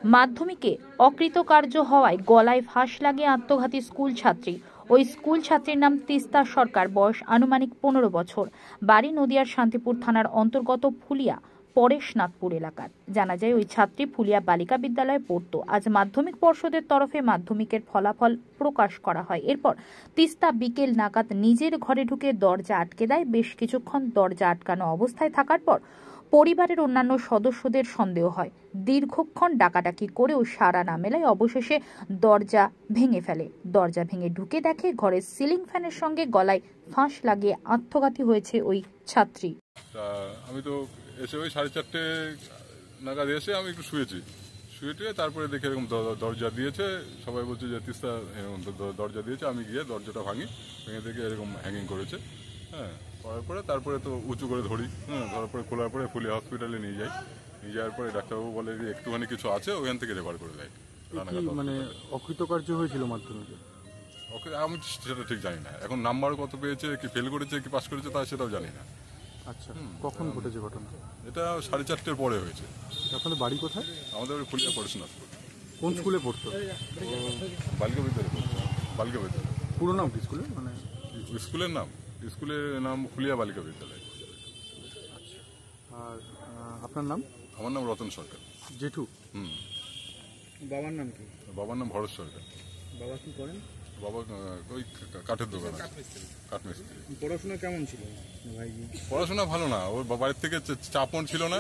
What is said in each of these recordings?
মাধ্যমিকে অকৃতকার্য হওয়ায় গলায় ফাঁস লাগিয়ে আত্মঘাতী স্কুল ছাত্রী। ওই স্কুল ছাত্রীর নাম তিস্তা সরকার, বয়স আনুমানিক 15 বছর, বাড়ি নদিয়ার শান্তিপুর থানার অন্তর্গত ফুলিয়া পরেশনাথপুর এলাকার। জানা যায় ওই ছাত্রী ফুলিয়া বালিকা বিদ্যালয়ে পড়তো। আজ মাধ্যমিক পর্ষদের তরফে মাধ্যমিকের ফলাফল প্রকাশ করা হয়। এরপর তিস্তা বিকেল নাগাদ নিজের ঘরে ঢুকে দরজা আটকে দেয়। বেশ কিছুক্ষণ দরজা আটকানো অবস্থায় থাকার পর পরিবারের অন্যান্য সদস্যদের সন্দেহ হয়। দীর্ঘক্ষণ ডাকাডাকি করেও সাড়া না মেলায় অবশেষে দরজা ভেঙে ফেলে। দরজা ভেঙে ঢুকে দেখে ঘরের সিলিং ফ্যানের সঙ্গে গলায় ফাঁস লাগিয়ে আত্মঘাতী হয়েছে ওই ছাত্রী। আমি তো এসে ওই 4:30 নাগাদ এসে আমি একটু শুয়ে তারপরে দেখে এরকম দরজা দিয়েছে। সবাই বলছে যে তিস্তা এরকম দরজা দিয়েছে। আমি গিয়ে দরজাটা ভেঙে দেখে এরকম হ্যাঙ্গিং করেছে। হ্যাঁ, করার পরে তারপরে তো উঁচু করে ধরি। ধরার পরে খোলার পরে ফুলিয়া হসপিটালে নিয়ে যাওয়ার পরে ডাক্তারবাবু বলে যে একটুখানি কিছু আছে, ওখান থেকে রেফার করে দেয়। মানে অকৃতকার্য হয়েছিল মাধ্যমিকে? ওকে, আমি সেটা ঠিক জানি না। এখন নাম্বার কত পেয়েছে, কি ফেল করেছে, কি পাস করেছে, তা সেটাও জানি না। আচ্ছা, কখন ঘটেছে ঘটনা? এটা 4:30 পরে হয়েছে। আপনাদের বাড়ি কোথায়? আমাদের ফুলিয়া পরেশনাথপুর। কোন স্কুলে পড়তো? বালিকা বিদ্যালয়ে পড়তো। বালিকা বিদ্যালয়। পুরো নাম কি স্কুলের? মানে স্কুলের নাম ফুলিয়া বালিকা বিদ্যালয়। আর আপনার নাম? আমার নাম রতন সরকার। জেঠু? বাবার নাম কি? বাবার নাম ভরত সরকার। বাবা কি করেন? বাবা ওই কাঠের দোকান, কাঠমিস্ত্রি। পড়াশোনা কেমন ছিল ভাইজি? পড়াশোনা ভালো না, ওর বাড়ির থেকে চাপন ছিল না।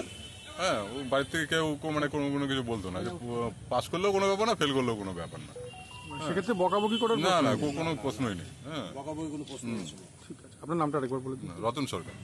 হ্যাঁ, ও বাড়ির থেকে কেউ মানে কোনো কিছু বলতো না, যে পাস করলেও কোনো ব্যাপার না, ফেল করলেও কোনো ব্যাপার না। সেক্ষেত্রে বকাবকি করার না, কোনো প্রশ্নই নেই। হ্যাঁ, বকাবকি কোনো প্রশ্ন ছিল? ঠিক আছে, আপনার নামটা আরেকবার বলে দিন। রতন সরকার।